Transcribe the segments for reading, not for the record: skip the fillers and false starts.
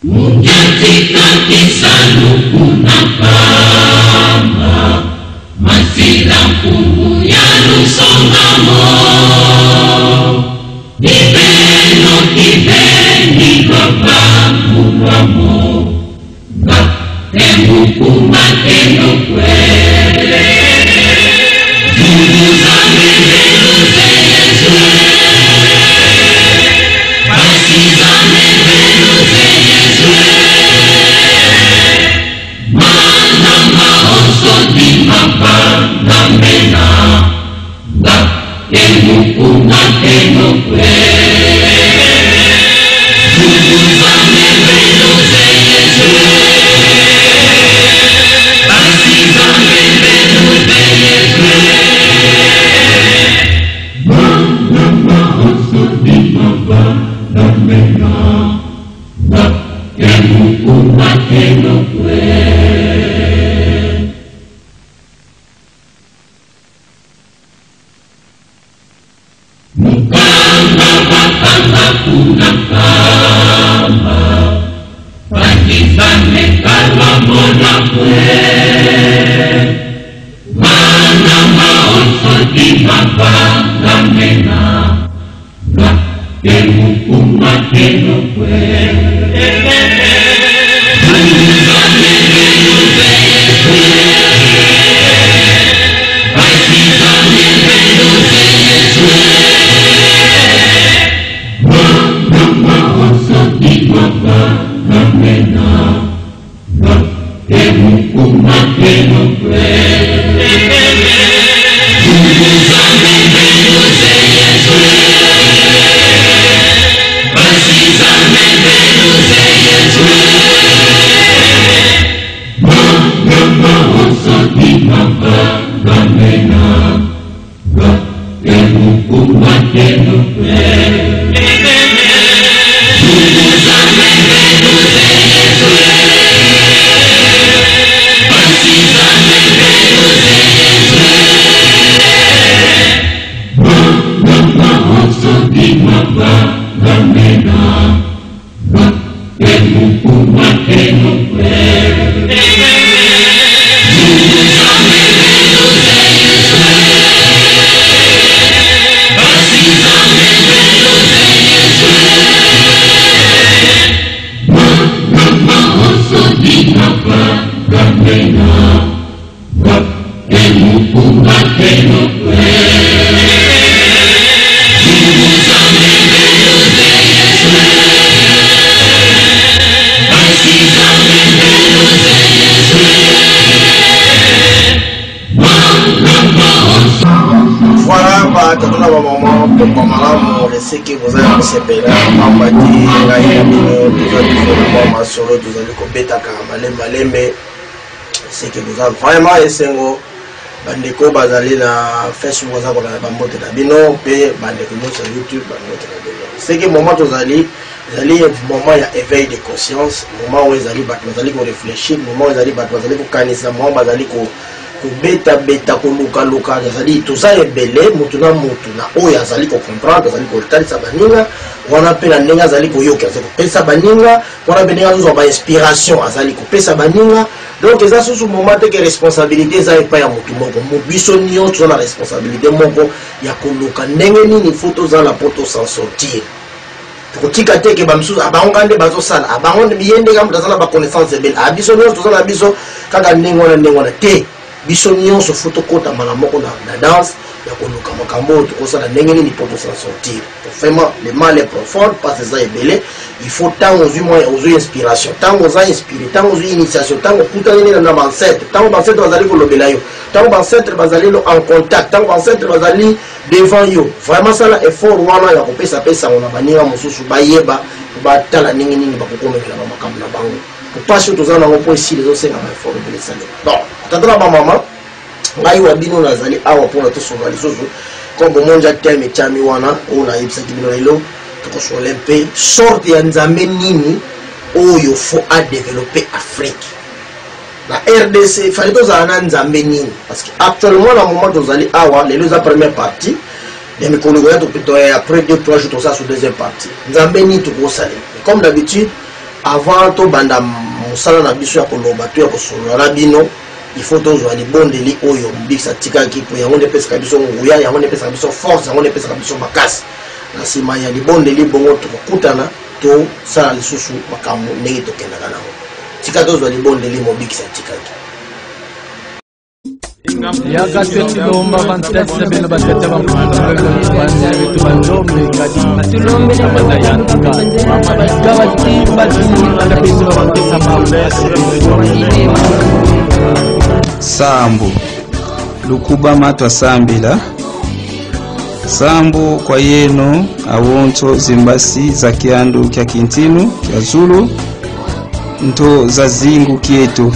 Munyatika kisanu kunapama masila mpungu ya lusongamo Ibeno kibeni baba muramo Temu kumateno kwe Mungu zame venuze Yesue Basi zame venuze Yesue Mana maoso di mapanga mena Temu kumateno kwe Mungu zame venuze Yesue que vous avez séparé en bâti solo vous allez kobeta malembe c'est que vous avez vraiment essayé bandeko bazali na Facebook za kola bambote na bino pe bandeko sur YouTube bambote na bino c'est que moment tozali moment ya éveil de conscience moment où ezali bazali ko réfléchir moment où ezali bazali ko kanisa moment bazali ko beta ko luka azali toza ebele mutuna oyo azali ko comprendre azali ko talisa baninga wana pe na ndenge azali ko yoka azali ko pesa baninga wana pe ndenge zo ba inspiration azali ko pesa baninga donc eza sous moment que responsabilité za epa ya mutu moko mobiso nyo toza na responsabilité moko ya koluka ndenge nini photo za la poto s'en sortir kotika teke bamsusu abangande bazo sala abangonde biyende kam tazana ba connaissance ebele abiso nyo toza na biso kaka ndenge wana te biso nyonso foto kota mala moko na danse ya koluka makambo tokosala ndenge nini poto s'en sortir vraiment le mal est profond parce que ça est belé il faut tant aux inspiration tant aux inspiré tant aux initiation tant au kutani na ancêtre tant aux ancêtres bazali ko lobela yo tant aux ancêtres bazali en contact tant aux ancêtres bazali devant yo vraiment ça là effort wana ya kopesa pesa ona baninga mosusu bayeba batala ndenge nini bakokomela makambo na bango parce que tozana ngo point ici les autres na effort de ça non tandra ba mama ngai wa bino nazali awa pona to soba lisusu kombo monja teme chami wana ona yebisa kibino lelo to so lempe sorte ya nzambe nini oyo fo a développer Afrique la RDC fallait tozala na nzambe nini parce que actuellement na moment tozali awa lelo za première partie de mikolo ya to pito après 2-3 jours ça sur deuxième partie nzambe nini to ko sale comme d'habitude avant to banda musala na biso ya koloba to ya kosolola bino il faut tozwa libondeli oyo mbikisa tikaki po yango nde pesa biso nguya yango nde pesa biso force yango nde pesa biso makasi na sima ya libondeli bongo tokutana to sala lisusu makambo ndenge tokendaka nango tika tozwa libondeli mobikisa tikaki yakati lomba vantese bino batete banjombe kadi tulombe sambu lukuba matwa sambila sambu kwa yenu awonto zimbasi za kiandu kya kintinu kya zulu nto za zingu kietu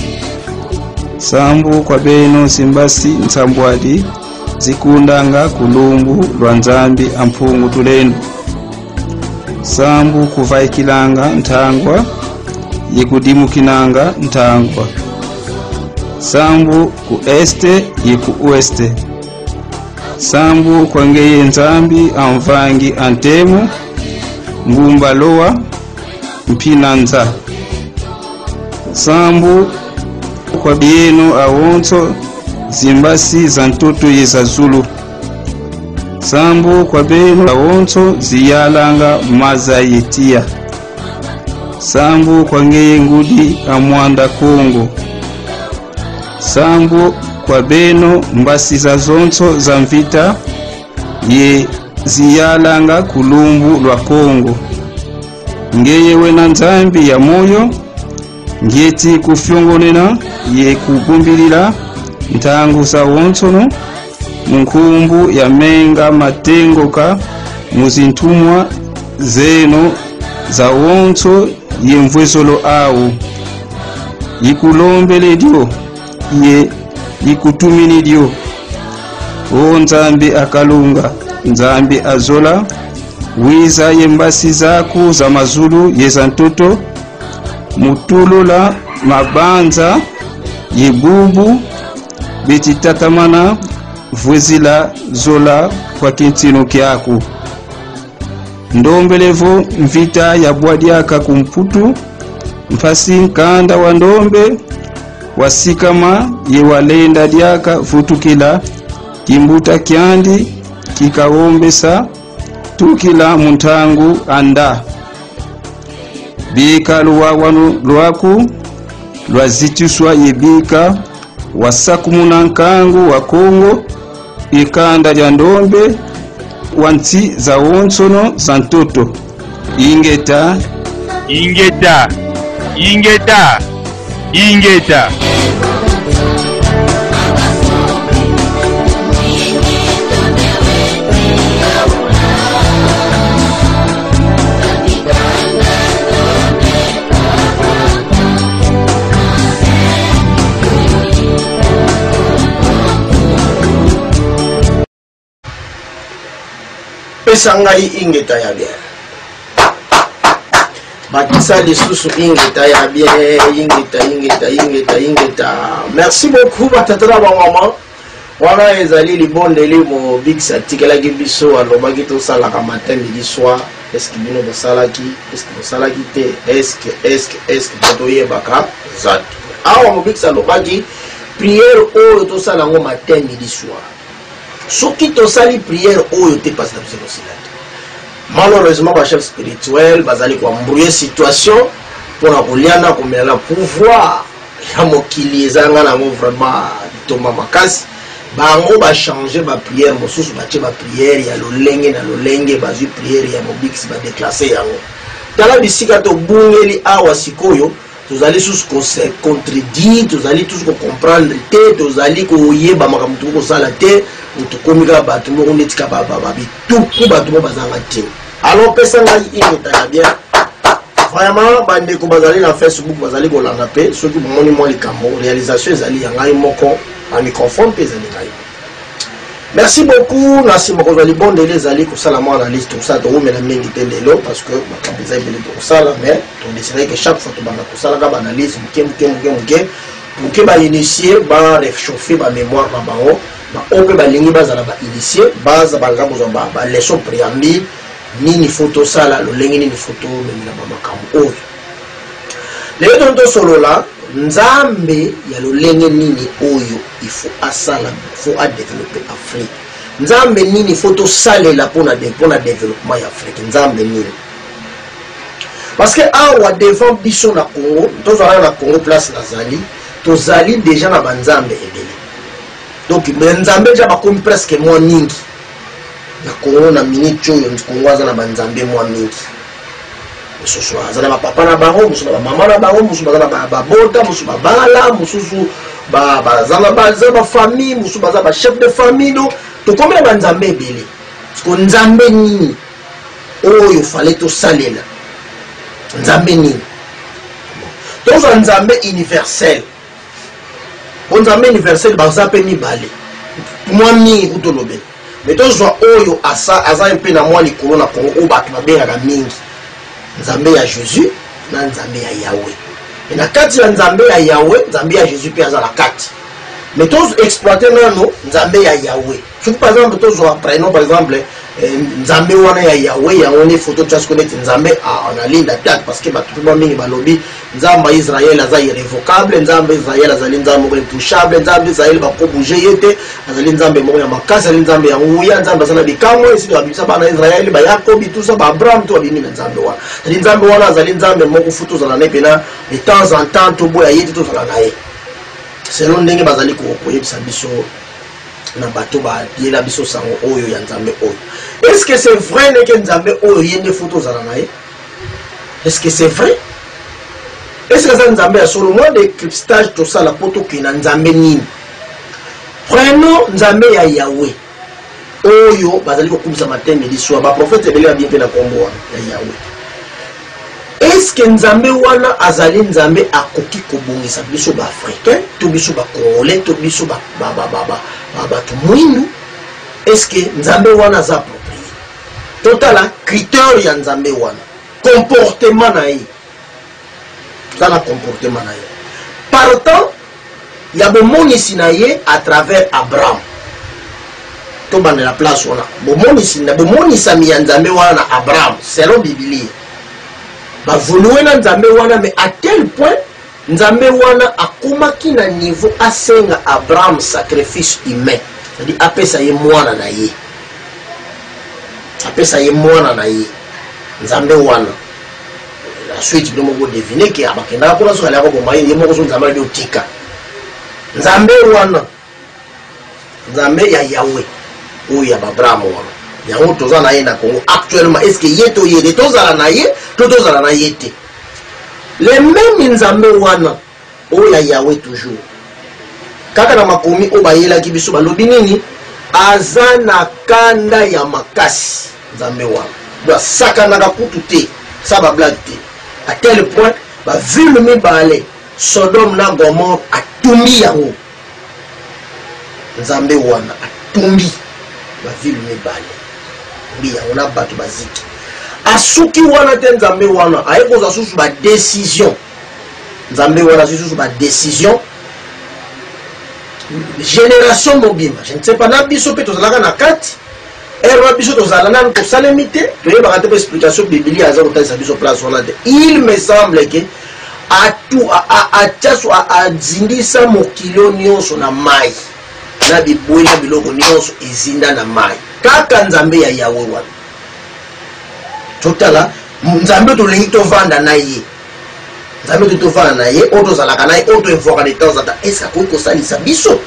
sambu kwa beno simbasi ntambwadi zikundanga kulumbu lwa nzambi ampungu tulendo sambu kuvaikilanga ntangwa yekudimukinanga ntangwa sambu ku este yeku oeste sambu kwa ngeye nzambi amvangi antemu ngumba loa mpinanza sambu kwa bienu awonto zimbasi za ntoto yeza zulu sambu kwa benu awonto ziyalanga maza yetia sambu kwa ngeye ngudi amwanda Kongo sambu kwa beno mbasi za zonto za mvita ye ziyalanga kulumbu lwa Kongo ngeye wena nzambi ya moyo ngeti kufyongonena ye kugumbilira ntangu sa wonsono munkumbu ya menga matengoka muzintumwa zeno za wonso ye mvwesolo awu yikulombele dio ye yikutumini dio o nzambi akalunga nzambi azola wiza yembasi zaku za mazulu yeza ntoto mutulula mabanza yebubu betitatamana vwezila zola kwa kintino kyaku ndombelevo mvita ya bwadiaka kumputu mfasi nkanda wa ndombe wasikama ye walenda diaka vutukila kimbuta kyandi kikawombesa tukila muntangu anda bika luwawanu lwaku lwazituswa yebika wasakumuna nkangu wa Kongo ikanda lya ndombe wanti za wonsono za ntoto ingeta ingeta ingeta ingeta pesangai ingeta ya bien bakisa lisusu ingeta ya bien ingeta merci beaucoup batatala ba mama wana ezali libonde limo big satikela ki biso alobaki to sala ka matin midi soir est-ce que bino bosalaki est-ce que bosalaki te est-ce que to yebaka zat awa mo big salobaki prière oyo to sala ngo matin midi soir soki to sali prière oyo te passe na biso silate malheureusement ba chef spirituel bazali ko embrouiller situation pour la koliana ko mela pouvoir ya mokili ezanga na mo vraiment toma makasi bango ba changer ba prière mosusu ba tie ba prière ya lolenge na lolenge ba ju prière ya mobix ba déclasser yango tala bisika to bungeli awa sikoyo tozali sous conseil contredire tozali tous ko comprendre te tozali ko yeba makamtu ko sala te utukomika batu mo netika baba bituku batu mo bazanga te alors pesa ngai ingeta ya bien vraiment bande ko bazali na Facebook bazali ko langa pe soki bomoni mo likambo réalisation ezali ya ngai moko a microphone pe ezali ngai merci beaucoup nasi moko zali bonde les ali ko sala mo analyse tout ça to mena mingi te lelo parce que makambo ezali bele to sala mais on déciderait que chaque fois to bana ko sala ka analyse muke pour que ba initier ba réchauffer ba mémoire ba bango ba ope ba lingi bazala ba initier baza ba ngabo zo ba leçon préambule nini photo sala lo lengi nini photo memina ba makambo oyo lelo tonto solo la nzambe ya lolenge nini oyo il faut asala faut a développer Afrique nzambe nini faut to salela pour na développement ya Afrique nzambe nini parce que awa devant biso na Congo tozala na Congo place nazali tozali déjà na banzambe ebele donc nzambe ja bakomi presque moins mingi na Congo na minute oyo Congo aza na banzambe moins mingi mususu aza na papa na bango mususu na mama na bango mususu baza na babota mususu babala mususu baza na famille mususu baza ba chef de famille do tokomi na banzambe ebele parce que nzambe nini oyo fallait to salela nzambe nini toza nzambe universel nzambe universel baza pe mibale mwa mingi kutolobe mais toza oyo aza mpe na mwa likolo na Congo oyo bato babengaka mingi nzambe ya Jésus na nzambe ya Yahweh et na kati ya nzambe ya Yahweh nzambe ya Jésus pe aza na kati mais tozo exploiter nano nzambe ya Yahweh surtout par exemple tozo prenons par exemple nzambe wana ya Yahweh ya one photo tu as connaître nzambe en alinda tête parce que bato ba mingi balobi nzamba Israël aza irrévocable nzamba Israël azali nzambe intouchable nzambe Israël ba ko bouger yete azali nzambe mo ya makasa azali nzambe ya nguya nzambe azana bikamwe isi ba bisa bana Israël ba Yakob tout ça ba Abraham to bini nzambe wana azali nzambe wana azali nzambe mo ko futu zala ne pena de temps en temps to boya yete to zala nae selon ndenge bazali ko yebisa biso na bato ba yela biso sango oyo ya nzambe oyo. Est-ce que c'est vrai que nzambe oyo yende photo zala nae? Est-ce que c'est vrai? Est-ce que ça nzambe a solo moi de cryptage tout ça la poto ki na nzambe nini? Prenons nzambe ya Yahweh. Oyo bazali ko kumisa matin midi soir ba prophète ebele bien pe na kombo ya Yahweh. Est-ce que nzambe wana azali nzambe akoki kobongisa biso ba africain to biso ba congolais to biso ba to mwindu? Est-ce que nzambe wana za approprié? Total critère ya nzambe wana comportement na ye dans le comportement na ye partant ya bomonisi na ye à travers Abraham to bana la place wana bomonisi na bomonisa mi ya nzambe wana Abraham selon Biblie ba volouer na nzambe wana mais à tel point nzambe wana akomaki na niveau asenga Abraham sacrifice humain c'est-à-dire apesa ye mwana na ye apesa ye mwana na ye nzambe wana la suite de mo deviner que abakenda ko so kala ko bomaye ye moko so nzambe de otika nzambe wana nzambe ya Yahweh o ya Abraham wana yango toza na ye na Congo actuellement est-ce que yeto yede tozala na ye to tozala na yete les mêmes nzambe wana o ya Yahweh toujours kaka na makomi o bayela ki biso balobi nini azana kanda ya makasi nzambe wana ba sakana ka kutu te ça va blague te à tel point ba ville mibale Sodome na Gomorrhe atumbi yango nzambe wana atumbi ba ville mibale mbi yango na bato baziki asuki wana te nzambe wana ayekoza susu ba décision nzambe wana susu ba décision génération mobima je ne sais pas na biso pe tozalaka na kati erwa biso tozala nanu tosalemite toyebaka te po explication biblie aza kotalisa biso place wana te il me semble que atiaso azindisa mokilo nyonso na mai na bibwe na biloko nyonso ezinda na mai kaka nzambe ya Yahweh wana totala nzambe tolingi tovanda na ye nzambe tovanda na ye oyo tozalaka na ye oyo toevoaka de temps en temps est-ce que akoki kosalisa biso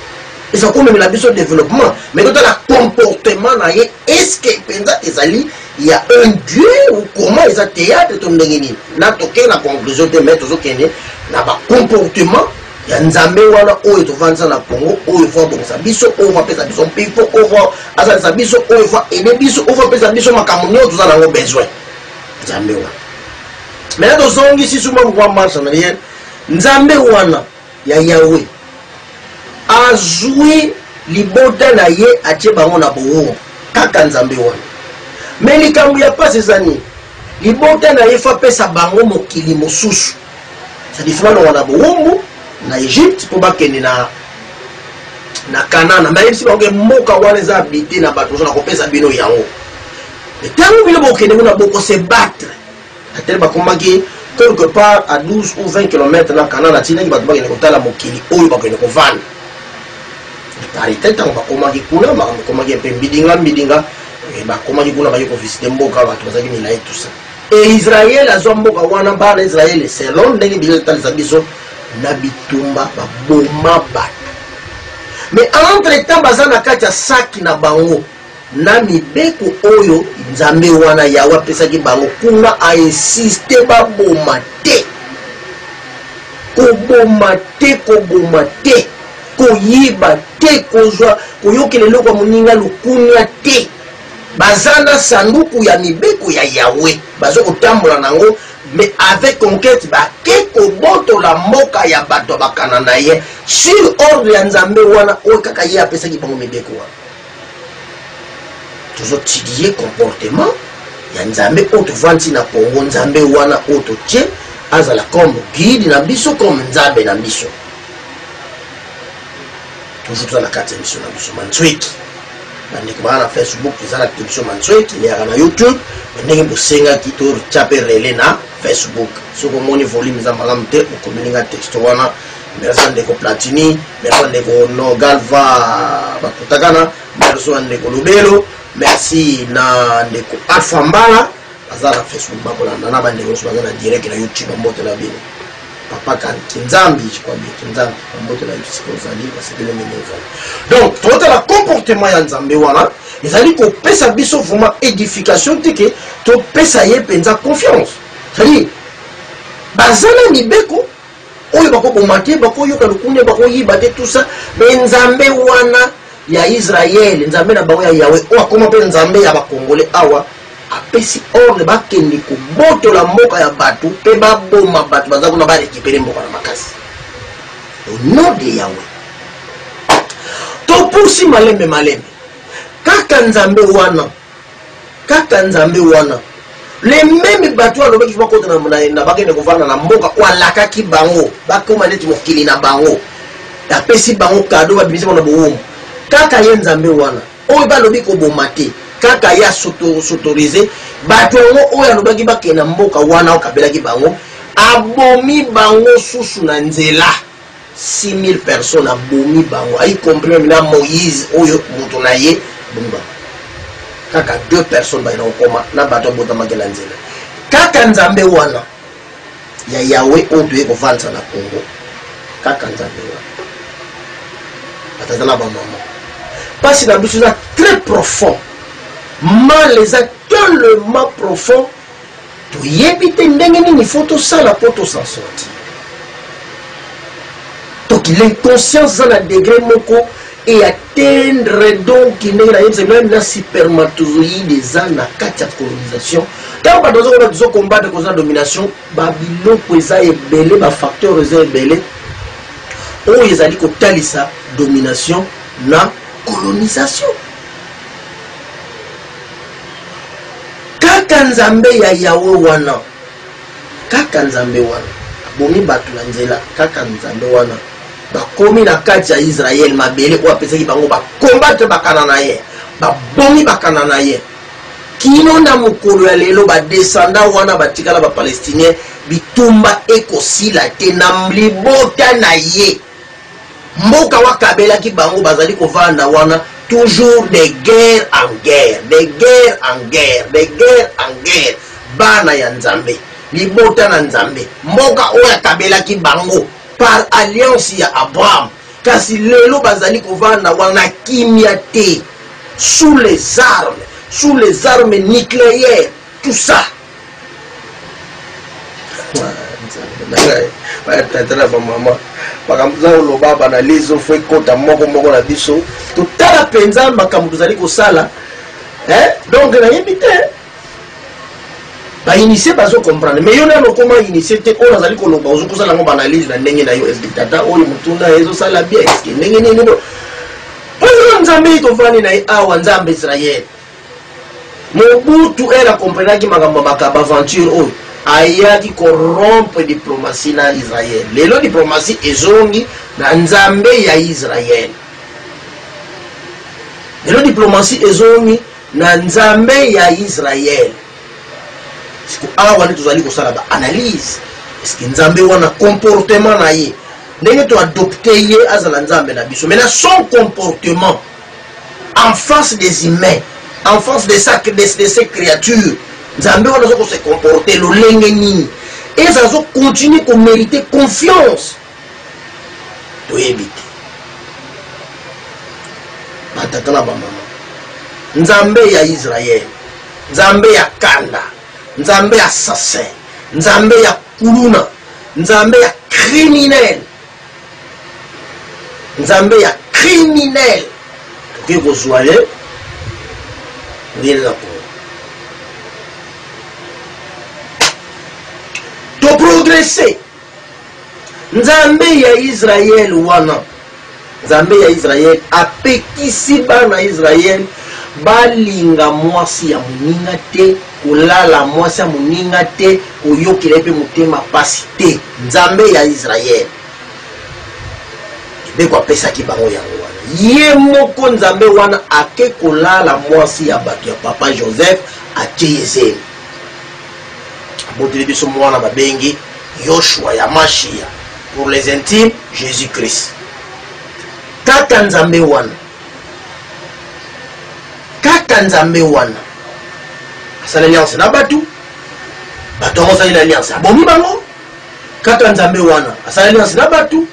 est-ce que akomemela biso développement mais totala comportement na ye est-ce que penza ezali il y a un dieu ou comment eza théâtre to ndenge nini na toke na conclusion te mais tozokende na ba comportement ya nzambe wana oyo tovandisa na Congo oyo fo bongisa biso oyo fo pesa biso mpipo oyo fo asalisa biso oyo fo ene biso oyo fo pesa biso makambo nyonso toza nango besoin nzambe wana mais tozongisi suma mwa marche en arrière nzambe wana ya Yahweh azwi libota na ye atie bango na bowo kaka nzambe wana mais likambo ya pasi ezani libota na ye fa pesa bango mokili mosusu c'est-à-dire fana wana bowumbu na Egypte pour bakende na Canaan mais si bango mboka wana eza habité na bato na kopesa bino yango mais tango bino bokende na boko se battre atel bakomaki quelque part à 12 ou 20 km na Canada tina ki batubaki nekotala mokili oyo bakene kovanda parité tango bakomaki kuna bakomaki mpe mbidinga bakomaki kuna baye kovisite mboka bato bazaki milai tout ça et Israël azwa mboka wana bana Israël selon ndenge biloko talisa biso na bitumba baboma bato mais entre temps baza na kati ya saki na bango na mibeko oyo nzambe wana yawe apesaki bango kuna ainsiste baboma te koboma te koyiba te kozwa koyokela eloko ya moninga lukunia te baza na sanduku ya mibeko ya yawe baza kotambola nango mais avec conquête bake kobotola mboka ya bato bakana na ye sur ordre ya nzambe wana oyo kaka ye apesaki bango mibeko wana tozotidie comportement ya nzambe oyo tovandi na Congo nzambe wana oyo totie azala comme guide na biso comme nzambe na biso toujours toza na kati ya mission na biso Mantsweki bandeko bana na Facebook eza na biso Mantsweki eyaka na YouTube ndenge bosengaki totia mpe relais na Facebook soki omoni volume eza malamu te okomelinga texte wana merci ndeko Platini merci ndeko no Galva bakutakana merci ndeko Lubelo merci na ndeko Alpha Mbala baza na Facebook bakolanda na bandeko nyonso baza na direct na YouTube mbotela bino papa Kinzambi je crois bien Kinzambi mbotela YouTube ozali parce que le menu ezali donc tout le comportement ya nzambe wana ezali kopesa biso vraiment édification teke to pesa ye penza confiance c'est-à-dire bazana mibeko oyo bakoboma te bakoyoka lukunde bakoyiba te tout ça mais nzambe wana ya Israël nzambe na bango ya Yawe oyo akoma mpe nzambe ya bakongole awa apesi ordre bakende kobotola mboka ya bato mpe baboma bato baza kuna barekipere mboka na makasi au nom de Yawe topusi malembe kaka nzambe wana les mêmes bato alobaki bakota na bakende kovanda na mboka walakaki bango bakoma neti mokili na bango apesi bango kado babimisi bango na bowomo kaka ye nzambe wana oyo balobi koboma te kaka ye s'autoriser bato yango oyo alobaki bakende na mboka wana okabelaki bango abomi bango susu na nzela 6000 personnes abomi bango ay compris na Moïse oyo moto na ye abomi bango kaka 2 personnes ba inokoma na bato botamaki na nzela kaka nzambe wana ya Yawe oyo toye kovanza na Congo kaka nzambe wana atazana ba mama parce que la biso est très profond mal les a tellement profond to yebite ndenge nini faut ça la poto s'en sortir donc l'inconscience dans la degré moko et atteindre donc même la spermatozoïde des ans à 4 colonisation tant pas dans combat de cause de domination babylon poesa et belé ba facteur eza belé o ezali ko talisa domination na colonisation kaka nzambe ya Yawe wana kaka nzambe wana bomi batu na nzela kaka nzambe wana bakomi na kati ya Israël mabele o apesaki bango ba combattre bakana na ye ba bomi bakana na ye kino na mokolo ya lelo ba descenda wana batikala ba palestinien bitumba ekosila te na libota na ye mboka wakabelaki bango bazali kovanda wana toujours de guerre en guerre bana ya nzambe libota na nzambe mboka oyo akabelaki bango par alliance ya Abraham kasi lelo bazali kovanda wana kimia te sous les armes nucléaires tout ça maman makambo za oloba banalize ofo ekota moko na biso totala penza makambo tozali kosala donc nayebi te bainitie bazo comprendre mais yo nano koma initie te oyo azali koloba ozokosala yango banalize na ndenge na yo eske tata oyo motuna ezosala bien eske ndenge nini bo oyo nzambe tovani na ye awa nzambe Israël Mobutu era comprendaki makambo makaba aventure oyo ayaki corrompre diplomatie na Israël lelo diplomatie ezongi na nzambe ya Israël lelo diplomatie ezongi na nzambe ya Israël siko awa nde tozali kosala ba analyse est-ce que nzambe wana comportement na ye ndenge to adopter ye azala nzambe na biso mais son comportement en face des humains, en face de ces créatures, nzambe wana zo se comporter lolenge nini et ça zo continuer ko mériter confiance to ebite batata na ba mama nzambe ya Israël, nzambe ya kanda, nzambe ya assassin, nzambe ya kuluna, nzambe ya criminel, nzambe ya criminel toke kozwale oyeleza po to progresser nzambe ya Israël wana nzambe ya Israël apekisi bana Israël balinga mwasi ya moninga te kolala mwasi ya moninga te koyokela pe motema pasi te nzambe ya Israël beko apesaki bango yango wana ye moko nzambe wana ake kolala mwasi ya bato ya papa Joseph atie Yezeli aboteli biso mwana babengi Yoshua ya Mashia pour les intimes Jésus-Christ kaka nzambe wana asala alliance na batu yango asali alliance abomi bango kaka nzambe wana asala alliance na batu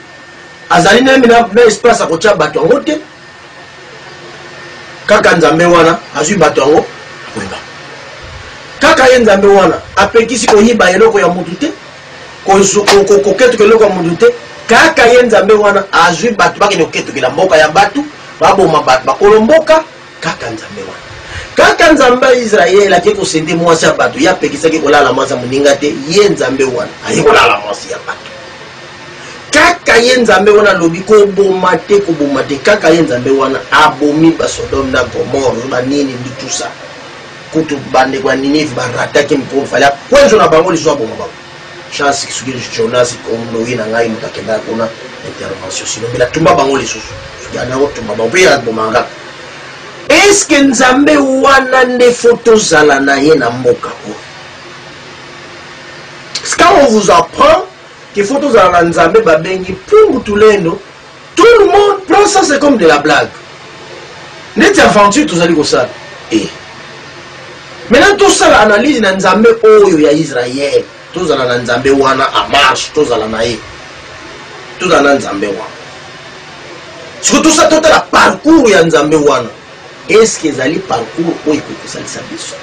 azali na espace akotia bato yango te kaka nzambe wana azwi bato yango akoyiba kaka ye nzambe wana apekisi koyiba eloko ya mutu te koketuka eloko ya mutu te kaka ye nzambe wana azwi bato bakende koketukela mboka ya batu baboma bato bakolomboka kaka nzambe wana kaka nzambe ya Israël ake kosende mwasi ya bato ye apekisaki kolala mwasi ya moninga te ye nzambe wana aye kolala mwasi ya bato kaka ye nzambe wana lobi koboma te kaka ye nzambe wana abomi ba Sodome na Gomorrhe banini ndi tout ça kutu bande kwa Ninive barataki mpo fala kwenzo na bango liso aboma bango chance kisugiri Jonas kondo ina ngai mutakenda kuna intervention sino bila tumba bango liso yana otumba bango ya bomanga est-ce que nzambe wana nde photo zala na ye na mboka ko quand on vous apprend qu'il faut tous à l'anzambe babengi pour tout le monde prend ça, c'est comme de la blague. N'est aventure tous allez comme ça. Et maintenant tout ça l'analyse n'anzambe oyo ya Israël, tous à l'anzambe wana a marche, tous à l'anaï, tous à l'anzambe wana. Parce que tout ça tout à la parcours ya nzambe wana. Est-ce qu'ils allaient parcours oyo que ça les abisso?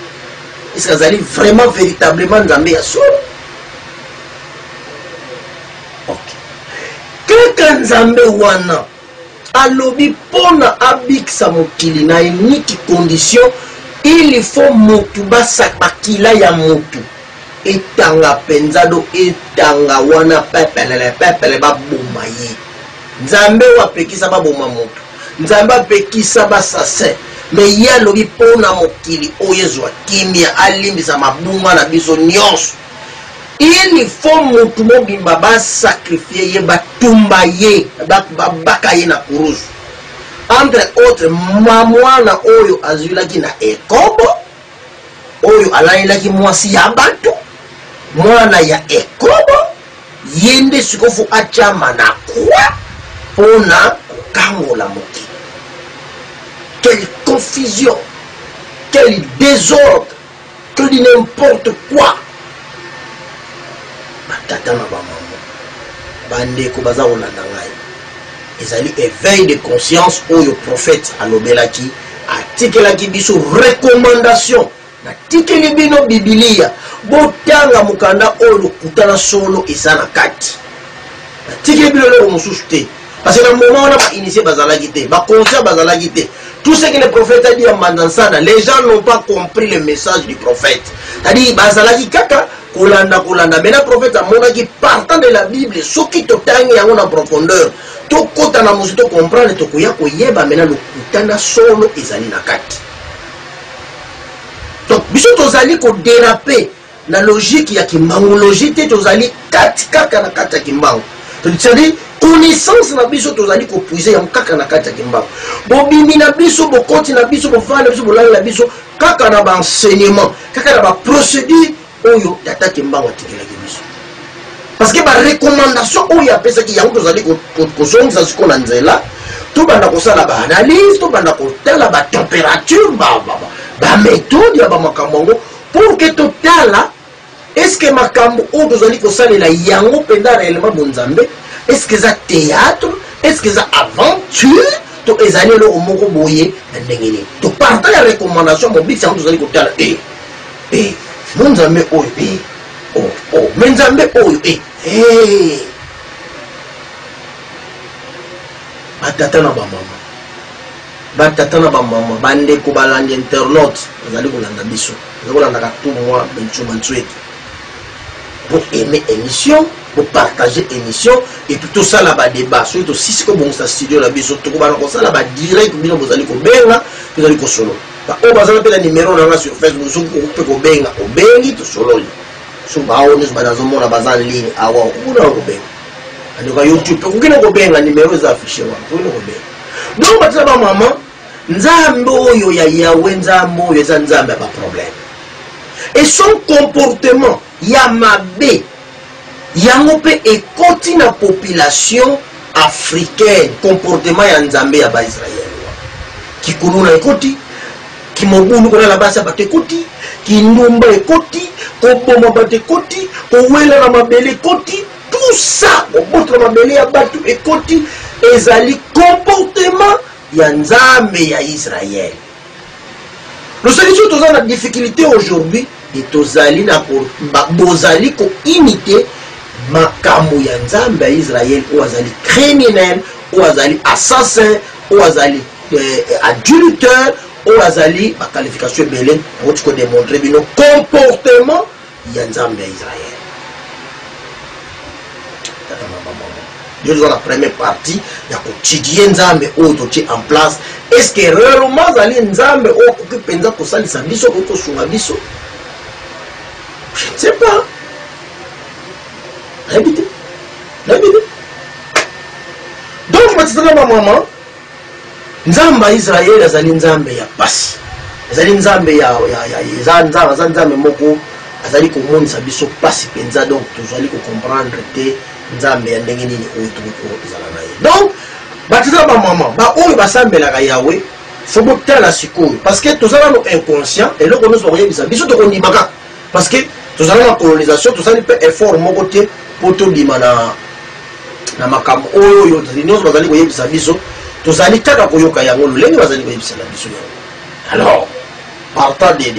Est-ce qu'ils allaient vraiment véritablement nzambe ya solo? Kaka nzambe wana alobi pona abikisa mokili na unique condition il faut mutu basakakila ya mutu etanga penzado etanga wana pepele baboma ye nzambe wapekisa baboma mutu nzambe apekisa basase me ye alobi pona mokili oyo ezwa kimia alimbisa mabunga na biso nyonso. Il faut mutu mobimba ba sacrifier ye batumba ye baka ye na kuruzu entre autres mwana oyo azulaki na ekobo oyo alayelaki mwasi ya bato mwana ya ekobo yende sikofu achama na kwa pona kokangola moki. Quelle confusion, quel désordre, que dit n'importe quoi. Tata na ba maman bande ko baza olanda ngai ezali éveil de conscience oyo prophète alobelaki atikelaki biso recommandation na tikeli bino bibilia botanga mukanda oyo kutana solo ezana kati na tikeli bino le mosusu te parce que na moment on a initié bazalaki te ba conscient bazalaki te. Tout ce que le prophète a dit en Mandansana, les gens n'ont pas compris le message du prophète. C'est-à-dire, bazalaki kaka kolanda. Mais le prophète a monaki partant de la Bible, ce qui te tangi en profondeur. To kota na musu to comprendre to kuya ko yeba mena lo kutana solo ezali na kati. Donc biso tozali ko déraper na logique ya kimbangu logique tozali kati kaka na kati ya kimbangu. C'est-à-dire connaissance na biso tozali ko puiser ya kaka na kati ya kimbangu. Bobimi na biso bokoti na biso bofala biso bolala na biso kaka na ba enseignement, kaka na ba procédure oyo yataki mbango atikelaki biso parce que recommandation oyo apesaki yango tozali kosongisa siko na nzela tobanda kosala baanalyse tobanda kotala batempérature baméthode ya bamakambo yango pour que totala est ce que makambo oyo tozali kosalela yango mpenza réellement bonzambe est ce que eza théâtre est ce que eza aventure to ezali eloko moko boye na ndenge nini toparta ya recommandation mobiksi yango tozali kotala bonzambe oyo me nzambe oyo batata na bamama bandeko balandi internaute bazali kolanda biso bazali kolandaka tout moi benchumantsweki pour aimer émission pour partager émission et puis tout ça là bas débat surtout si c'est bon ça studio la biso to ko bana ko ça là bas direct bino bozali ko benga bozali ko solo ba o bazali pe na numéro na sur Facebook so ko pe ko benga o bengi to solo so ba o nes bana zo mona bazali ligne awa una ko benga ani ko YouTube ko kina ko benga numéro za affiché wa ko ko benga donc batla ba mama nzambe oyo ya yawe nzambe oyo za nzambe ba problème et son comportement ya mabe yango pe ekoti na population africaine comportement ya nzambe ya baisraël kikuluna ekoti kimobulu kona la basa batekoti kindumba ekoti koboma batekoti kowela na mabele ekoti tout ça obotra mabele ya batu ekoti ezali comportement ya nzambe ya Israël. Nous sommes tous en difficulté aujourd'hui et tozali na bozali ko imiter makambo ya nzambe ya Israël ou azali criminel ou azali assassin ou azali adultère ou azali ba qualification belé on peut démontrer bino comportement ya nzambe ya Israël. Dieu dans la première partie ya kotidier nzambe oyo toti en place est-ce que réellement zali nzambe oyo ko penza ko salisa biso ko sunga biso je ne sais pas répétez donc matitana ba maman nzamba Israël azali nzambe ya pasi azali nzambe ya nzambe moko azali ko monisa biso pasi penza donc tozali ko comprendre te nzambe ya ndenge nini oyo toko ezala na ye donc batisa ba mama ba oyo basambelaka yawe faut botala sikoyo parce que tozala no inconscient et loko nyonso bakoyebisa biso tokondimaka parce que tozala na colonisation tozali mpe effort moko te po tondima na makambo oyo nyonso bazali koyebisa biso tozali kaka koyoka yango lolenge bazali koyebisa na biso yango alors partant de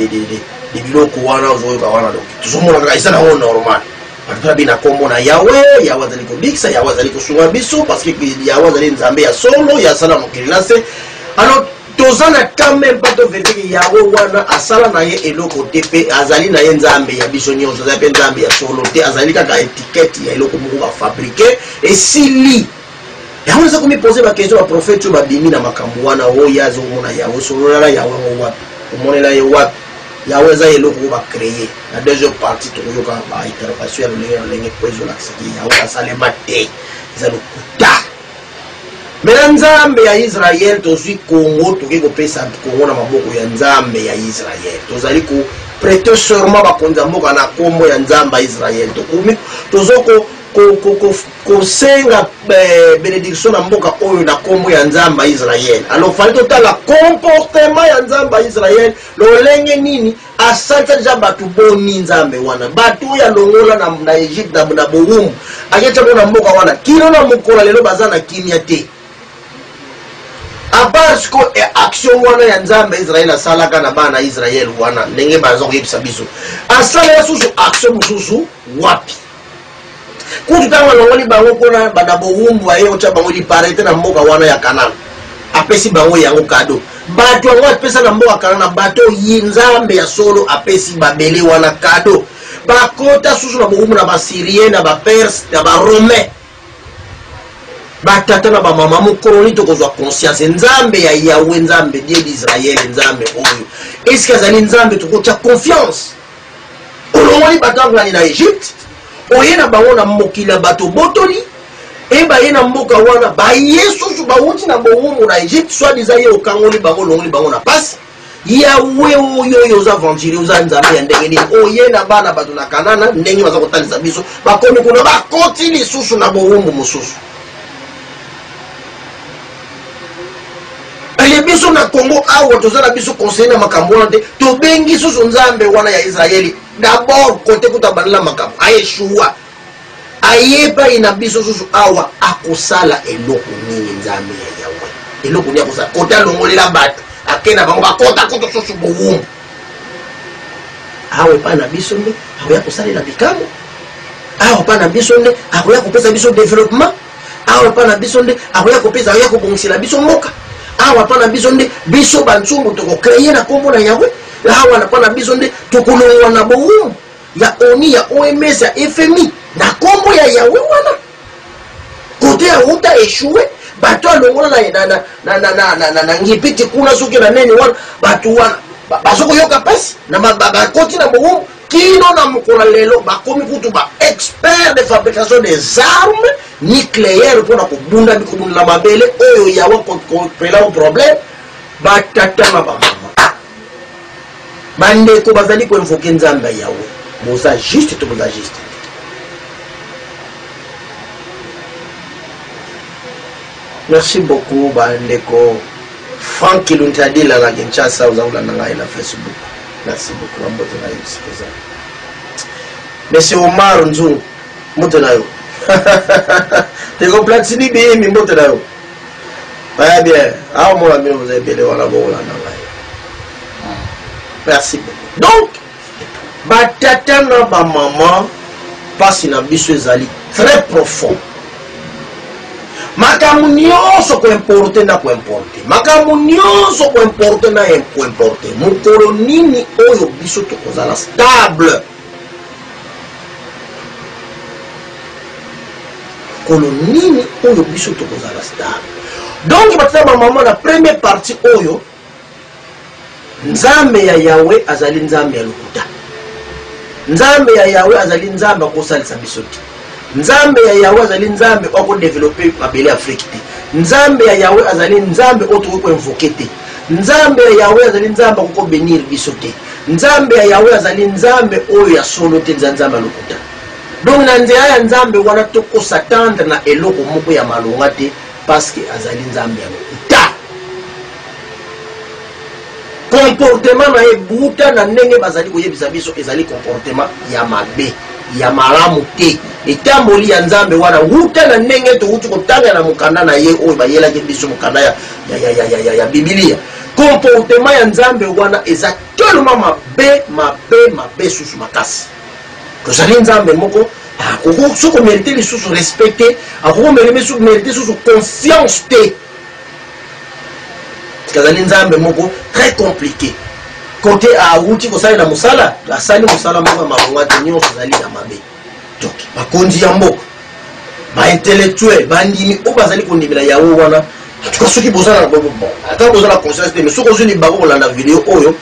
biloko wana ozoyoka wana donc tozomona kaka eza nango normal Batrabi na kombo na Yahweh, Yahweh azali ko biksa, Yahweh azali ko sunga biso parce que Yahweh azali nzambe ya solo, ya sala mokili na se. Alors tozana quand même pas to vérité que Yahweh wana asala na ye eloko tepe azali na ye nzambe ya biso nyonso, azali nzambe ya solo te, azali kaka étiquette ya eloko moko ba fabriquer et sili. Yahweh za komi poser ba question ba prophète ba bimi na makambo wana o yazo mona Yahweh solo la Yahweh wapi. Omonela ye wapi. Yahweh za eloko ba créer la deuxième partie to yoka ba intervention ya lenge kwezo la siki Yahweh asale mate za lokuta mais nzambe ya Israël tozwi Congo toki ko pesa Congo na maboko ya nzambe ya Israël tozali ko prêter serment ba konza mboka na kombo ya nzambe ya Israël tokumi tozoko ko senga bénédiction na mboka oyo na kombo ya nzambe ya Israël alors fallait totala comportement ya nzambe ya Israël lolenge nini asanta ja batu boni nzambe wana batu ya longola na Egypte na boum ayecha na mboka wana kilo na mokola lelo bazana kimia te abasko action wana ya nzambe Israël asalaka na bana Israël wana ndenge bazo yebisa biso asala ya susu action mususu wapi kutu tanga longoli bango kona badabo wumbu aye ocha bango li parete na mboka wana ya Kanaan apesi bango yango kado bato wango apesa na mboka Kanaan bato yinzambe ya solo apesi babele wana kado bakota susu na bohumu na basirien na baperse na baromais batata na bamama mokoloni tokozwa conscience nzambe ya Yahweh nzambe Dieu d'Israël nzambe oyo est-ce que azali nzambe tokotia confiance olongoli batango na Egypte oyena bango na mokila bato botoli eba yena mboka wana ba yesu ba wuti na bohumu na Egypte soit disait ye okangoli bango longoli bango na passe Yawe oyo oza aventurier oza nzambe ya ndenge nini oye na bana bato na kanana ndenge baza kotalisa biso bakomi kuna bakoti lisusu na bowumbu mosusu ele biso na Congo awa toza na biso conseiller na makambo wana te tobengi susu nzambe wana ya Israeli d'abord kote kutabanela makambo ayeshua ayeba ina biso susu awa akosala eloko nini nzambe ya Yawe eloko ni akosala kote alongolela bato akena bango bakota koto susu bowumbu awe pa na biso nde awe akosalela bikambo awe pa na biso nde awe akopesa biso développement awe pa na biso nde awe akopesa awe akobongisela biso mboka awa pa na biso nde biso bantsumbu tokocreye na kombo na Yawe awa na pa na biso nde tokolongwa na bowumbu ya ONU ya OMS ya FMI na kombo ya Yawe wana kote ya uta eshue bato alongola na ngipiti kuna soki na nene wana bato wana basoko yoka pasi na bakoti na bowumbu kino na mokolo lelo bakomi kutu ba expert de fabrication des armes nucléaires pour na kobunda bikobunda mabele oyo Yawe kopela o problème batata na bamama bandeko bazali ko invoquer nzambe Yawe boza juste to boza juste merci beaucoup bandeko Franck Luntadila na Kinshasa uzaula na ngai na Facebook. Merci beaucoup mbote na yisikiza. Monsieur Omar Nzungu mbote na yo. Te complexini bi mi mbote na yo. Très bien. Ah mon ami vous avez bien wala bola na ngai. Merci beaucoup. Donc batata na ba maman passe na biso ezali très profond. Makamu nyonso ko importe na ko importe makamu nyonso ko importe na ko importe mukolo nini oyo biso to kozala stable kolo nini oyo biso to kozala stable donc bataba mama na première partie oyo nzambe ya Yawe azali nzambe ya lokuta nzambe ya Yawe azali nzambe ko salisa biso ti nzambe ya Yawe azali nzambe oko développer mabele Afrique te nzambe ya Yawe azali nzambe oto ko invoquer te nzambe ya Yawe azali nzambe ko bénir biso te nzambe ya Yawe azali nzambe oyo ya solo te nzambe lokuta donc na nzela ya nzambe wana to ko s'attendre na eloko moko ya malonga te parce que azali nzambe ya lokuta comportement na ebuta na ndenge bazali koyebisa biso ezali comportement ya mabe ya malamu te etamboli ya nzambe wana wuta na ndenge to wutu kotanga na mukanda na ye oyo bayela ke biso mukanda ya Biblia comportement ya nzambe wana eza tellement mabe susu makasi kozali nzambe moko akoko soko mériter lisusu respecter akoko mériter susu confiance te kazali nzambe moko très compliqué côté a wuti ko sali na musala asali musala moko mabonga te nyonso zali na mabe donc bakonzi ya mboka ba intellectuel bandimi o bazali kondimela Yawe wana tuka soki bozala bon ata bozala conscience te mais soko zuli bako kolanda vidéo oyo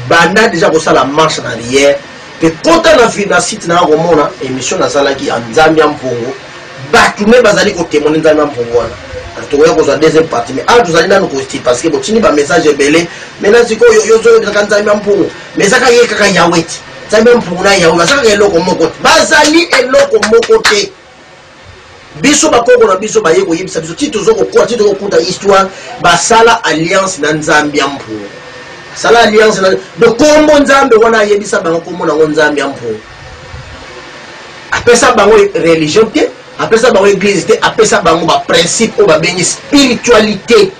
banda déjà ko sala marche en arrière pe kota na site na komona émission na sala ki nzambe ya mpongo batu me bazali ko témoigner nzambe ya mpongo wana toya ko za deuxième partie mais a tuzali nanu ko sti parce que botini ba message belé maintenant siko yo zo ka nzambe ya mpongo mais saka ye kaka Yawe ti nzambe ya mpongo na Yawe saka eloko moko bazali eloko moko te biso bakoko na biso baye ko yebisa biso ti tozo ko kwa ti tozo kuta histoire basala alliance na nzambe ya mpongo sala alliance na de kombo nzambe wana yebisa bango kombo na nzambe ya mpongo apesa bango religion te apesa bango église te apesa bango ba principe o ba bengi spiritualité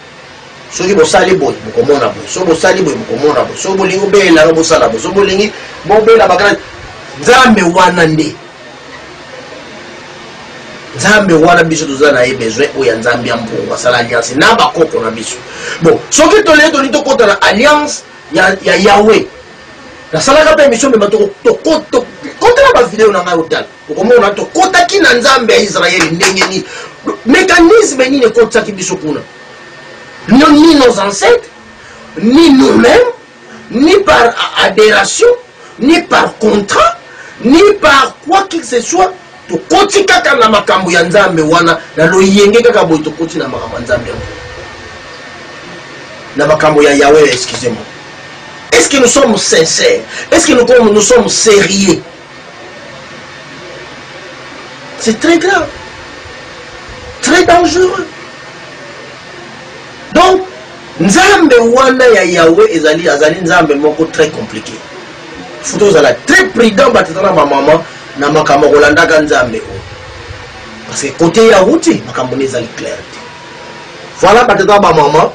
soki bosali boy mukomona boy so bosali boy mukomona boy so bolingo bela no bosala boy so bolingi bobela bakana nzambe wana nde nzambe wana biso tozana ye besoin o ya nzambe ya mpongo asala alliance na bakoko na biso bon soki toleye toli tokota na alliance ya Yawe nasalaka pe émission me bato to kotala ba vidéo na ngai otala okomona to kotaki na nzambe ya Israeli ndenge ni mécanisme nini kotaki biso kuna ni nos ancêtres ni nous-mêmes ni par adhération ni par contrat ni par quoi qu'il ce soit to koti kaka na makambo ya nzambe wana na loyenge kaka boy to koti na makambo ya nzambe na makambo ya Yawe excusez-moi Est-ce que nous sommes sincères? Est-ce que nous sommes sérieux? C'est très grave. Très dangereux. Donc, Nzambe wana ya Yahweh ezali Nzambe moko très compliqué. Faut être très prudent batana ma maman na makambo kolandaka Nzambe. Parce que côté Yahouti, makambo ezali clair. Voilà batana ma maman.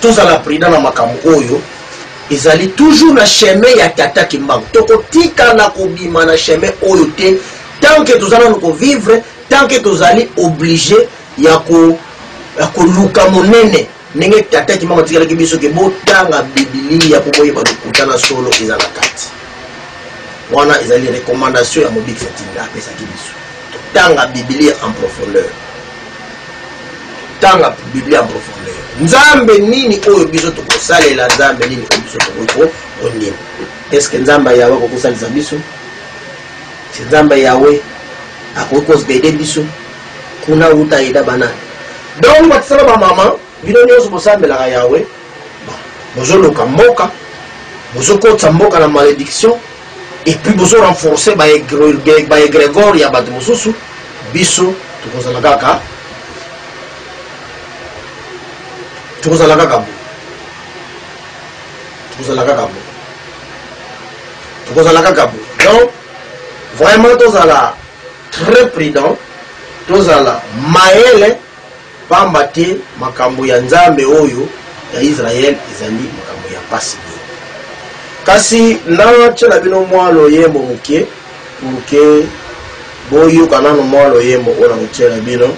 Faut être prudent na makambo oyo. Ezali toujours na chemin ya tata kimbango. Toko tika na kobima na chemin oyo te. Tant que nous allons vivre, tant que nous allons obligés ya ko luka monene. Nenge tata ki mama tikala kibiso ke botanga Biblia pour boye bakutana solo ezala kati. Wana ezali recommandation ya mobile fatinga pesa kibiso. Tanga Biblia en profondeur. Tanga Biblia en profondeur. Nzambe nini oyo biso to kosalela nzambe nini oyo biso to ko onini. Est-ce que nzamba yawe ko kosalisa biso? Si nzamba yawe akoko zbede biso kuna uta ida bana. Donc batsala ba mama bino nyonso bosambelaka Yahweh bozoluka mboka bozokotisa mboka na malédiction et puis bozo renforcer ba égrégore ya bato mosusu biso tokozala kaka bo. Donc vraiment tozala très prudent, tozala maele pamba te makambo ya Nzambe oyo ya Israël ezali makambo ya pasi. Kasi na tshela bino mwalo yembo muke muke boyo kana no mwalo yembo ona mutshela bino.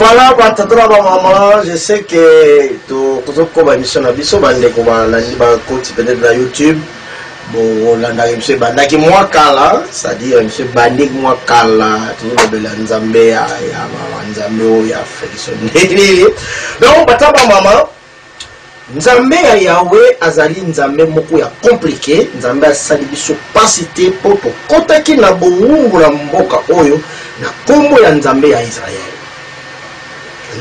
Voilà, patatra ba maman, je sais que tout comme émission na biso bande ko ba la ba côté peut-être na YouTube. Bon, là na monsieur bandaki moi kala, c'est-à-dire monsieur bandik moi kala, tout le bela Nzambe ya mama Nzambe o ya Fredison. Donc patatra ba maman, Nzambe ya Yahweh azali Nzambe moko ya compliqué, Nzambe asali biso pasité poto kotaki na bongo na mboka oyo na kombo ya Nzambe ya Israël.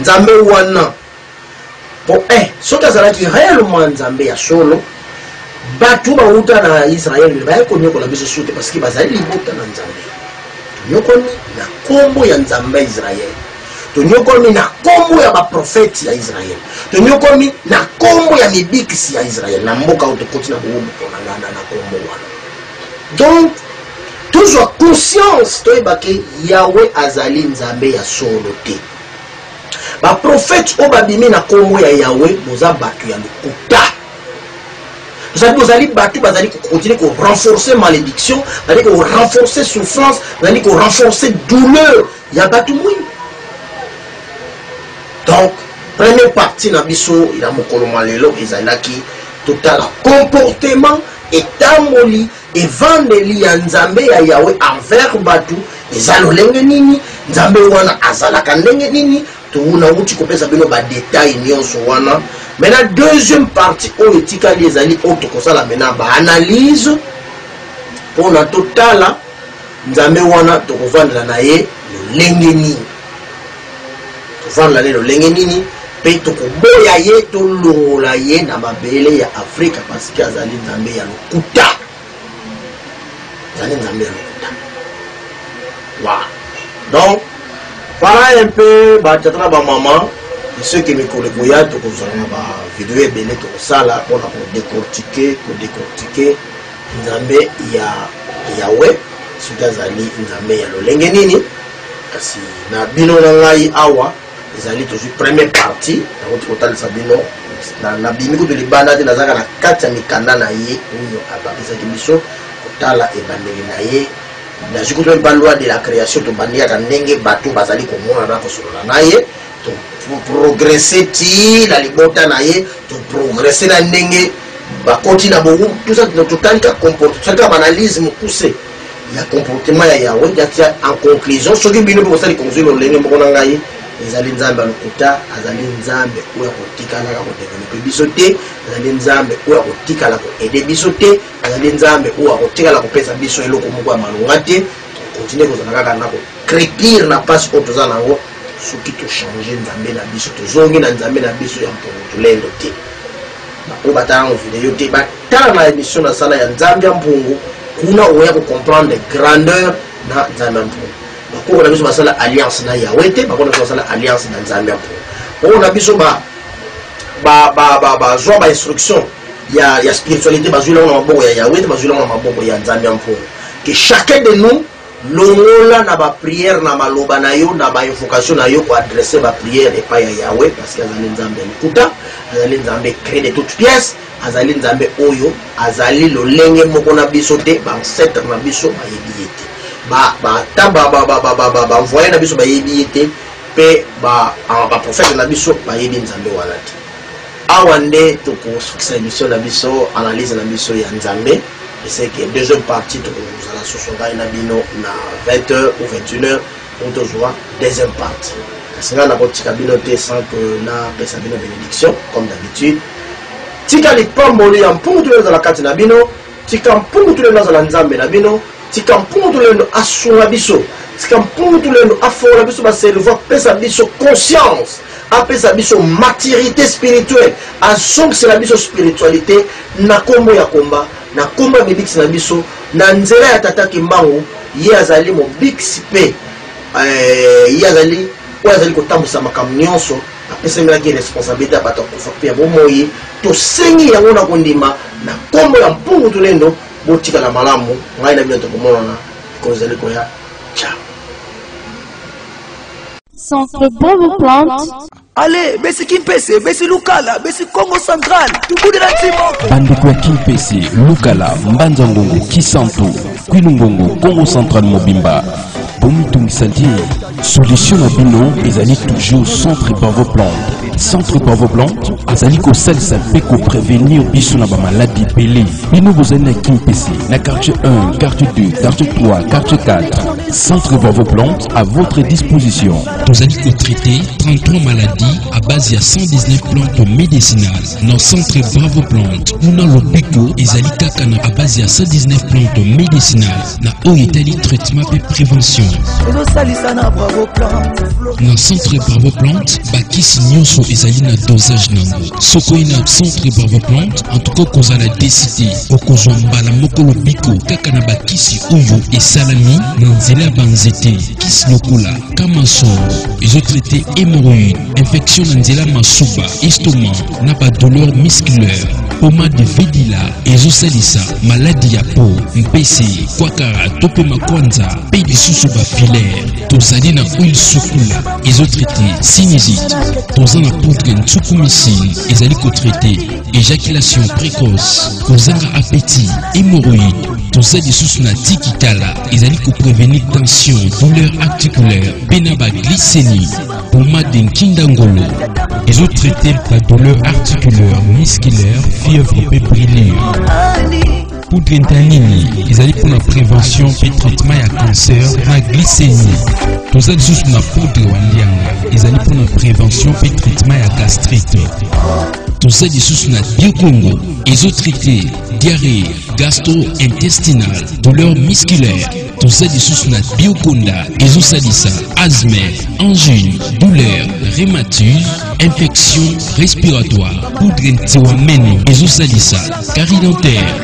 Nzambe wana po soki azalaki réellement Nzambe ya solo batu bauta na Israël bayekonyokola biso sute parce que bazali libota na Nzambe tonyokomi na kombo ya Nzambe ya Israël tonyokomi na kombo ya baprofeti ya Israël tonyokomi na kombo ya mibikisi ya Israël na mboka otokoti na bobo konangana na kombo wana. Donc toujours conscience toyebake Yahweh azali nzambe ya solo te. Ba prophète o babimi na kombo ya Yahweh boza batu ya lokuta. Vous allez battre, vous allez continuer à renforcer malédiction, vous allez renforcer souffrance, vous allez renforcer douleur. Il y a battu oui. Donc, première partie dans biso, il y a mon colomalelo, il y a qui total comportement et tamoli et vandeli ya nzambe ya Yahweh envers batu, ezalo lenge nini, nzambe wana azala kandenge nini. Tout na uti kopesa bino ba détail nyonso wana. Maintenant deuxième partie o etika les ali auto kosala maintenant ba analyse pour na totala nzambe wana to kovandela na ye lolenge nini. To vandela le lolenge nini pe to koboya ye to longola ye na mabele ya Afrika parce que azali nzambe ya lokuta. Azali nzambe ya lokuta. Voilà. Donc voilà un peu, bah, maman, ceux qui me connaissent, tu as vidéo et belé, tout ça là, pour décortiquer, Nzambe, il y a Yahweh, Sudazali, Nzambe, il y a le Lengenini, si na bino nangai awa, ils allaient toujours première partie, dans votre total Sabino, na bimiko de libana, de Nazaka, na katia mikanda na ye, ou à Babisa Kibiso, Kotala et Bandeli na ye. Na je même pas loi de la création de bania kanenge bateau bazali komona na kosolola naye to progresser ti la libota naye to progresser na ndenge ba continue bo tout ça dans total ka comportement ça ka analyse mu poussé ya comportement ya Yahweh ya en conclusion ce qui bino pour ça les conclusions lenge mo na ngai ezali nzambe lokuta azali nzambe oya kotikala ka ko développer bisoté azali nzambe oya kotikala ko aider bisoté azali nzambe oya kotikala ko pesa biso eloko moko ya malonga te continuer kozala kaka na ko crépir na passe auto za nango soki to changer nzambe na biso to zongi na nzambe na biso ya mpongo tulendo te ba o batanga video te ba tala na émission na sala ya nzambe ya mpongo kuna oya ko comprendre grandeur na nzambe ya mpongo. On a besoin de la alliance na Yahweh te, on a besoin de alliance na Nzambe pour. On a besoin ba instruction ya spiritualité bazula na maboko ya Yahweh, bazula na maboko ya Nzambe pour. Que chacun de nous longola na ba prière na maloba na yo na ba invocation na yo pour adresser ba prière et pas ya Yahweh parce que azali Nzambe likuta, azali Nzambe créé de toutes pièces, azali Nzambe oyo, azali lolenge moko na biso te, ba ancêtre na biso ba yebiyete. Envoyer na biso ba yebi ete pe ba prophète na biso ba yebi nzambe wana te awande to ko fixa émission na biso analyse na biso ya nzambe et c'est que deuxième partie to ko zala sosonga na bino na 20h ou 21h on to joie deuxième partie parce que na botika bino te sans que na pesa bino bénédiction comme d'habitude tika li pamboli ya mpungu to za la kati na bino tika mpungu to za la nzambe na bino tika mpungu tulendo asunga biso tika mpungu tulendo afola biso ba cerveau pesa biso conscience apesa biso maturité spirituelle asonga c'est la biso spiritualité na kombo ya komba na kombo ya bibiksi na biso na nzela ya tata kimbangu ye azali mo biksi pe ye azali kotambusa makambo nyonso apesa milaki responsabilité ya bato kofa pe ya bomoyi to sengi yango na kondima na kombo ya mpungu tulendo botika la malamu ngai na bientôt komona ko zali ko ya ciao. Centre Bravo Plante. Allez, besi Kimpese, besi Lukala, besi Congo Central, tukude na timo. Bandeko ya Kimpese, Lukala, Mbanza Ngongo, Kisanto, Kwilungongo, Congo Central Mobimba. Bomitung Santé, solution à bino, ezali toujours Centre Bravo Plante. Centre Bravo Plante, azali ko salisa pe ko prévenir biso na ba maladie pelé. Bino bozali na Kimpese, na quartier 1, quartier 2, quartier 3, quartier 4. Centre Bravo Plante à votre disposition. Nous allons traiter 33 maladies à base de 119 plantes médicinales. Dans le centre Bravo Plante, nous avons le bico et zalikakana à base de 119 plantes médicinales. Dans le traitement et prévention. Dans le centre Bravo Plante, bakis nyonso ezali na dosage nango. Soko ina centre Bravo Plante, en tout cas qu'on a décidé, okozwa mbala mokolo biko kakana bakisi oyo et salami nanzela banzete, kis lokola, kamaso. Ils ont traité hémorroïdes, infection Sanzela Masuba, estomac, n'a pas douleur musculaire. Pomade de Vedila, ezosalisa, maladie ya peau, mpese, kwakara, tope makwanza, pe de susuba filaire, tozali na huile sukula, ezotraité, sinusite, toza na poudre nsukumicine, ezali kotraité, éjaculation précoce, kozanga appétit, hémorroïde, toza de sous na tikitala, ezali ko prévenir tension, douleur articulaire, benaba glycémie, pomade de Nkindangolo, ezotraité la douleur articulaire, musculaire, fièvre péprilure. Poudre ntanini, ezali pour la prévention et traitement ya cancer, la glycémie. Toza juste na poudre wandianga, ezali pour la prévention et traitement ya gastrite. Toza juste na biocongo, ezotraité, diarrhée, gastro-intestinale, douleur musculaire. Toza juste na bioconda, ezosalisa, asthme, angine, douleur, rhumatisme, infection respiratoire, poudre ntiwameni, ezosalisa, carie dentaire.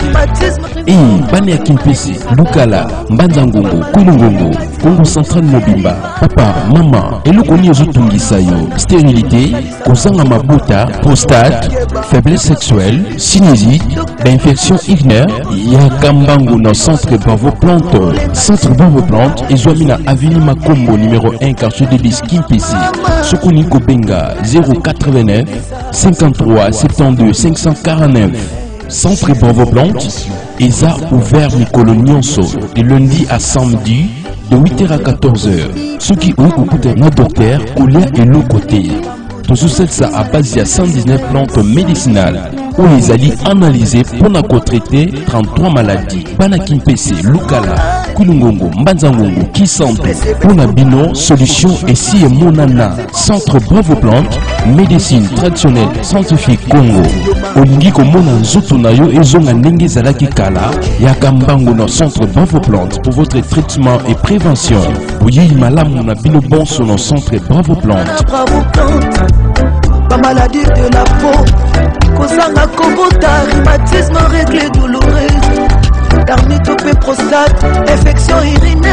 Bane ya Kimpese, Lukala, Mbanzangongo, Kulungongo, Congo Central Mobimba, papa, mama, elokoni ezotungisa yo, stérilité, kozanga mabota, prostate, faiblesse sexuelle, sinusite, infection urinaire, ya Kambango na centre Bravo Plante. Centre Bravo Plante, ezwami na avenue Makombo numéro 1 quartier de bis Kimpese. Sokoni Kobenga 089 53 72 549. Centre Bravo Plante, ESA ouvert Mikolo Nyonso de lundi à samedi de 8h à 14h. Ceux qui ont écouté notre docteur, Koulia et l'autre côté. Tout ça à base de 119 plantes médicinales où ils allaient analyser pour nous traiter 33 maladies. Bana Kimpese, Lukala, Kulungongo, Mbanzangongo, Kisanto, pour Bino, solution ici et Monana. Centre Bravo Plante, médecine traditionnelle scientifique Congo. Olingi komona nzoto na yo ezonga ndenge zalaki kala ya Kambango na centre Bravo Plante pour votre traitement et prévention. Oyi malamu na bino bon sur nos centre Bravo Plante. Pas maladie de la peau, kozanga kobota, rhumatisme, règles douloureuses, dermatopée, prostate, infection urinaire.